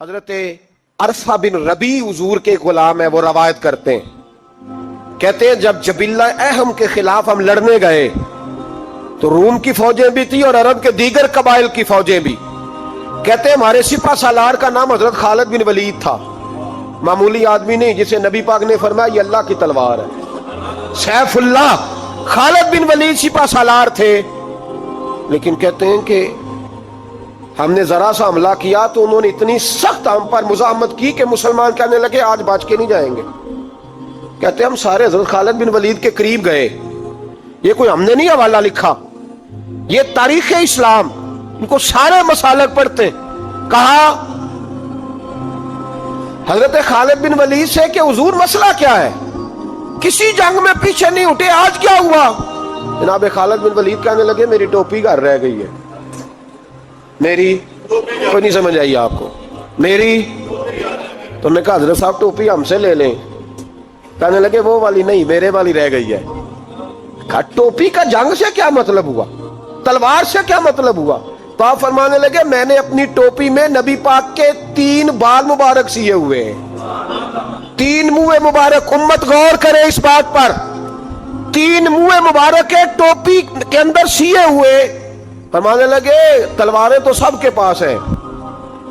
حضرت عرفہ بن ربی حضور کے غلام ہے، وہ روایت کرتے ہیں، کہتے ہیں جب جبلہ اہم کے خلاف ہم لڑنے گئے تو روم کی فوجیں بھی تھی اور عرب کے دیگر قبائل کی فوجیں بھی. کہتے ہیں ہمارے سپہ سالار کا نام حضرت خالد بن ولید تھا، معمولی آدمی نہیں جسے نبی پاک نے فرمایا یہ اللہ کی تلوار ہے. سیف اللہ خالد بن ولید سپہ سالار تھے، لیکن کہتے ہیں کہ ہم نے ذرا سا حملہ کیا تو انہوں نے اتنی سخت ہم پر مزاحمت کی کہ مسلمان کہنے لگے آج بچ کے نہیں جائیں گے. کہتے ہیں ہم سارے حضرت خالد بن ولید کے قریب گئے، یہ کوئی ہم نے نہیں حوالہ لکھا، یہ تاریخ اسلام، ان کو سارے مسالک پڑھتے. کہا حضرت خالد بن ولید سے کہ حضور مسئلہ کیا ہے، کسی جنگ میں پیچھے نہیں اٹھے، آج کیا ہوا؟ جناب خالد بن ولید کہنے لگے میری ٹوپی گھر رہ گئی ہے. میری کوئی نہیں سمجھ آئی آپ کو؟ میری تو نے کہا حضرت صاحب ٹوپی ہم سے لے لیں. کہنے لگے وہ والی نہیں، میرے والی رہ گئی ہے. کہا ٹوپی کا جنگ سے کیا مطلب ہوا، تلوار سے کیا مطلب ہوا؟ تو آپ فرمانے لگے میں نے اپنی ٹوپی میں نبی پاک کے 3 بال مبارک سیے ہوئے ہیں، 3 منہ مبارک. امت غور کرے اس بات پر، 3 منہ مبارک ٹوپی کے اندر سیے ہوئے. فرمانے لگے تلواریں تو سب کے پاس ہیں،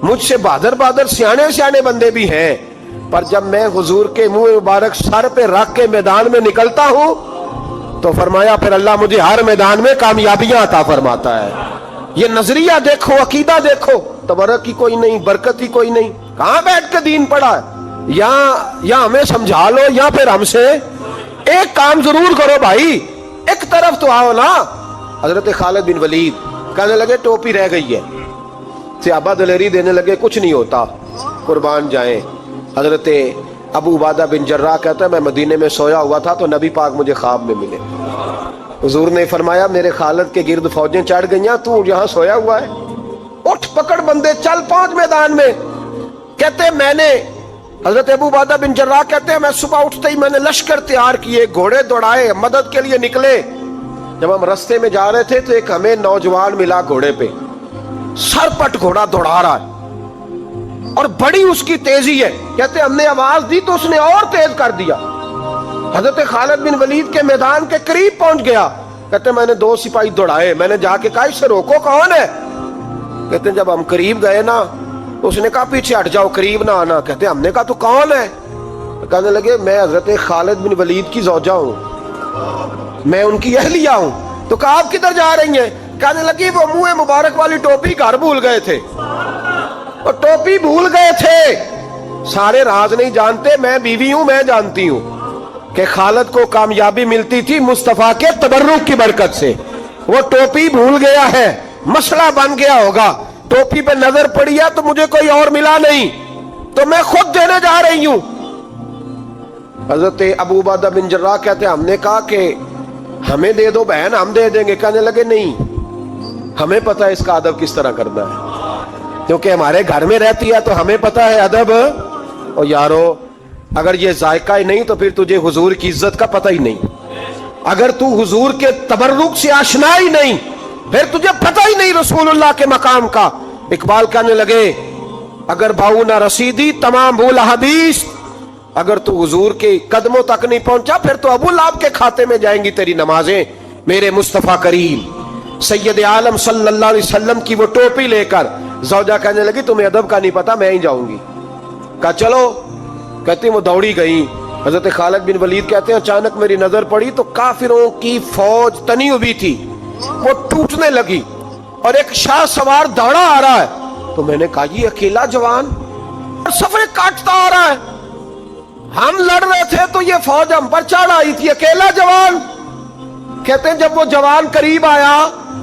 مجھ سے بہادر بہادر سیانے بندے بھی ہیں، پر جب میں حضور کے منہ مبارک سر پہ رکھ کے میدان میں نکلتا ہوں تو فرمایا پھر اللہ مجھے ہر میدان میں کامیابیاں عطا فرماتا ہے. یہ نظریہ دیکھو، عقیدہ دیکھو، تبرک کی کوئی نہیں، برکت کی کوئی نہیں. کہاں بیٹھ کے دین پڑھا ہے؟ یا ہمیں سمجھا لو یا پھر ہم سے ایک کام ضرور کرو بھائی، ایک طرف تو آؤ نا. حضرت خالد بن ولید کہنے لگے ٹوپی رہ گئی ہے. صحابہ دلیری دینے لگے کچھ نہیں ہوتا، قربان جائیں. حضرت ابو عبادہ بن جراح کہتا ہے میں مدینے میں سویا ہوا تھا تو نبی پاک مجھے خواب میں ملے. حضور نے فرمایا میرے خالد کے گرد فوجیں چڑھ گئیں، تو یہاں سویا ہوا ہے، اٹھ پکڑ بندے چل پہنچ میدان میں. کہتے میں نے حضرت ابو عبادہ بن جراح کہتے ہیں میں صبح اٹھتے ہی میں نے لشکر تیار کیے، گھوڑے دوڑائے، مدد کے لیے نکلے. جب ہم رستے میں جا رہے تھے تو ایک ہمیں نوجوان ملا گھوڑے پہ، سر پٹ گھوڑا دوڑا رہا ہے اور بڑی اس کی تیزی ہے. کہتے ہم نے آواز دی تو اس نے اور تیز کر دیا. حضرت خالد بن ولید کے میدان کے قریب پہنچ گیا. کہتے میں نے 2 سپاہی دوڑائے، میں نے جا کے کہا اس سے روکو کون ہے. کہتے جب ہم قریب گئے نا اس نے کہا پیچھے ہٹ جاؤ، قریب نہ آنا. کہتے ہم نے کہا تو کون ہے؟ کہنے لگے میں حضرت خالد بن ولید کی زوجہ ہوں، میں ان کی اہلیہ ہوں. تو کہا آپ کدھر جا رہی ہیں؟ کہنے لگی وہ منہ مبارک والی ٹوپی گھر بھول گئے تھے، اور ٹوپی بھول گئے تھے. سارے راز نہیں جانتے، میں بیوی ہوں، میں جانتی ہوں کہ خالد کو کامیابی ملتی تھی مصطفیٰ کے تبرک کی برکت سے. وہ ٹوپی بھول گیا ہے، مسئلہ بن گیا ہوگا. ٹوپی پہ نظر پڑی ہے تو مجھے کوئی اور ملا نہیں تو میں خود دینے جا رہی ہوں. حضرت ابو عبادہ بن جراح کہتے ہیں ہم نے کہا کہ ہمیں دے دو بہن، ہم دے دیں گے. کہنے لگے نہیں، ہمیں پتہ ہے اس کا ادب کس طرح کرنا ہے، کیونکہ ہمارے گھر میں رہتی ہے تو ہمیں پتہ ہے ادب. اور یارو اگر یہ ذائقہ ہی نہیں تو پھر تجھے حضور کی عزت کا پتہ ہی نہیں. اگر تو حضور کے تبرک سے آشنا ہی نہیں پھر تجھے پتہ ہی نہیں رسول اللہ کے مقام کا. اقبال کہنے لگے اگر بھاؤ نہ رسیدی تمام بھول حدیث، اگر تو حضور کے قدموں تک نہیں پہنچا پھر تو ابو لہب کے کھاتے میں جائیں گی تیری نمازیں. میرے مصطفیٰ کریم سید عالم صلی اللہ علیہ وسلم کی وہ ٹوپی لے کر زوجہ کہنے لگی تمہیں ادب کا نہیں پتا، میں ہی جاؤں گی. کہا چلو. کہتی وہ دوڑی گئی. حضرت خالد بن ولید کہتے ہیں اچانک میری نظر پڑی تو کافروں کی فوج تنی ہوئی تھی، وہ ٹوٹنے لگی اور ایک شاہ سوار دوڑا آ رہا ہے. تو میں نے کہا یہ اکیلا جوان صفے کاٹتا آ رہا ہے، ہم لڑ رہے تھے تو یہ فوج ہم پر چڑھ آئی تھی، اکیلا جوان. کہتے ہیں جب وہ جوان قریب آیا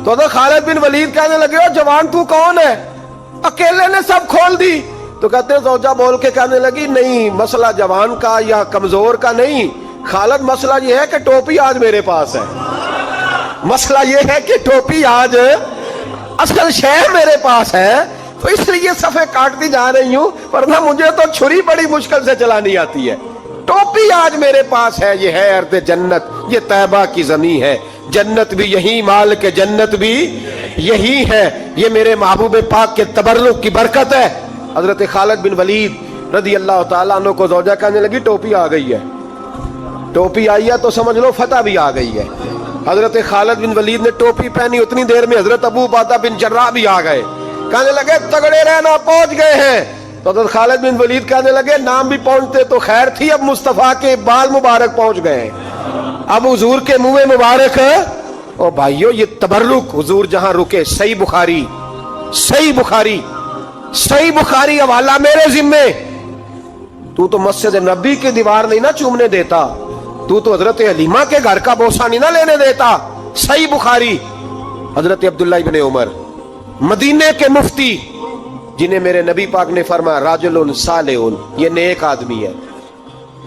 تو حضرت خالد بن ولید کہنے لگے او جوان تو کون ہے، اکیلے نے سب کھول دی. تو کہتے ہیں زوجہ بول کے کہنے لگی نہیں مسئلہ جوان کا یا کمزور کا نہیں خالد، مسئلہ یہ ہے کہ ٹوپی آج میرے پاس ہے. مسئلہ یہ ہے کہ ٹوپی آج اصل شے میرے پاس ہے تو اس لیے صفے کاٹتی جا رہی ہوں، ورنہ مجھے تو چھری بڑی مشکل سے چلانی آتی ہے. ٹوپی آج میرے پاس ہے. یہ ہے ارض جنت، یہ طیبہ کی زمین ہے، جنت بھی یہی، مال کے جنت بھی یہی ہے. یہ میرے محبوب پاک کے تبرک کی برکت ہے. حضرت خالد بن ولید رضی اللہ تعالیٰ عنہ کو زوجہ کہنے لگی ٹوپی آ گئی ہے، ٹوپی آئی ہے تو سمجھ لو فتح بھی آ گئی ہے۔ حضرت خالد بن ولید نے ٹوپی پہنی، اتنی دیر میں حضرت ابو عبیدہ بن جراح بھی آ گئے، کہنے لگے تگڑے رہنا، پہنچ گئے ہیں۔ تو حضرت خالد بن ولید کہنے لگے نام بھی پہنچتے تو خیر تھی، اب مصطفیٰ کے بال مبارک پہنچ گئے، اب حضور کے منہ مبارک۔ او بھائیو یہ تبرک حضور جہاں رکے، صحیح بخاری، صحیح بخاری، صحیح بخاری حوالہ میرے ذمے۔ تو مسجد نبی کی دیوار نہیں نہ چومنے دیتا، تو حضرت حلیمہ کے گھر کا بوسہ نہیں نہ لینے دیتا۔ صحیح بخاری۔ حضرت عبداللہ ابن عمر مدینے کے مفتی، جنہیں میرے نبی پاک نے فرمایا راجل صالح، یہ نیک آدمی ہے،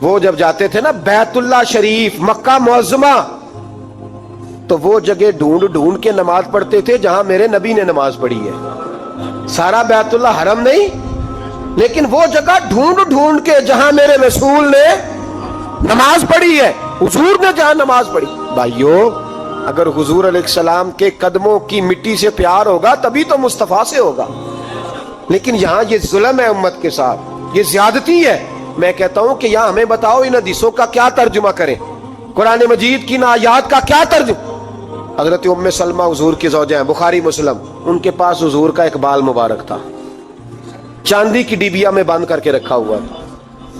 وہ جب جاتے تھے نا بیت اللہ شریف مکہ معظمہ، تو وہ جگہ ڈھونڈ ڈھونڈ کے نماز پڑھتے تھے جہاں میرے نبی نے نماز پڑھی ہے۔ سارا بیت اللہ حرم نہیں، لیکن وہ جگہ ڈھونڈ ڈھونڈ کے جہاں میرے رسول نے نماز پڑھی ہے، حضور نے جہاں نماز پڑھی۔ بھائیو اگر حضور علیہ السلام کے قدموں کی مٹی سے پیار ہوگا تبھی تو مصطفیٰ سے ہوگا، لیکن یہاں یہ ظلم ہے امت کے ساتھ، یہ زیادتی ہے۔ میں کہتا ہوں کہ یہاں ہمیں بتاؤ ان حدیثوں کا کیا ترجمہ کریں، قرآن مجید کی آیات کا کیا ترجمہ۔ حضرت ام سلمہ حضور کی زوجہ ہیں، بخاری مسلم، ان کے پاس حضور کا ایک بال مبارک تھا، چاندی کی ڈیبیا میں بند کر کے رکھا ہوا تھا۔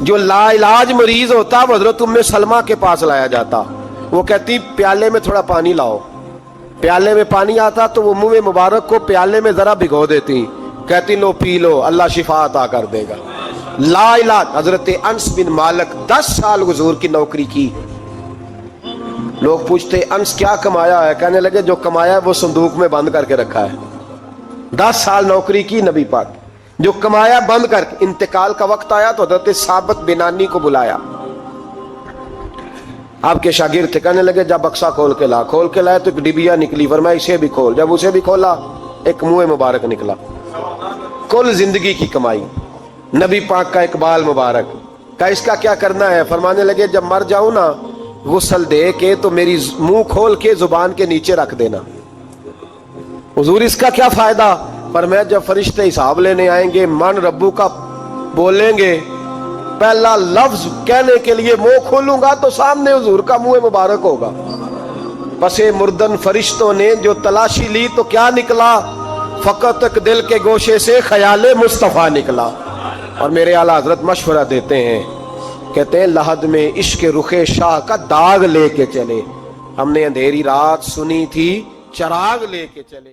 جو لا علاج مریض ہوتا وہ حضرت ام سلمہ کے پاس لایا جاتا، وہ کہتی پیالے میں تھوڑا پانی لاؤ، پیالے میں پانی آتا تو وہ منہ مبارک کو پیالے میں ذرا بھگو دیتی، کہتی لو پی لو، اللہ شفا عطا کر دے گا۔ لا علاج۔ حضرت انس بن مالک 10 سال حضور کی نوکری کی، لوگ پوچھتے انس کیا کمایا ہے، کہنے لگے جو کمایا ہے وہ صندوق میں بند کر کے رکھا ہے۔ 10 سال نوکری کی نبی پاک، جو کمایا بند کر کے، انتقال کا وقت آیا تو حضرت ثابت بنانی کو بلایا، آپ کے شاگرد تھے، کہنے لگے جب بکسا کھول کے لا، کھول کے لائے تو ایک ڈبیا نکلی، فرمایا اسے بھی کھول، جب اسے بھی کھولا ایک منہ مبارک نکلا، کل زندگی کی کمائی، نبی پاک کا اقبال مبارک کا، اس کا کیا کرنا ہے؟ فرمانے لگے جب مر جاؤں نا غسل دے کے تو میری منہ کھول کے زبان کے نیچے رکھ دینا۔ حضور اس کا کیا فائدہ؟ پر میں جب فرشتے حساب لینے آئیں گے من ربو کا بولیں گے، پہلا لفظ کہنے کے لیے منہ کھولوں گا تو سامنے حضور کا منہ مبارک ہوگا۔ پس مردن فرشتوں نے جو تلاشی لی تو کیا نکلا؟ فقط ایک دل کے گوشے سے خیال مصطفیٰ نکلا۔ اور میرے اعلیٰ حضرت مشورہ دیتے ہیں، کہتے ہیں لحد میں عشق رخ شاہ کا داغ لے کے چلے، ہم نے اندھیری رات سنی تھی چراغ لے کے چلے۔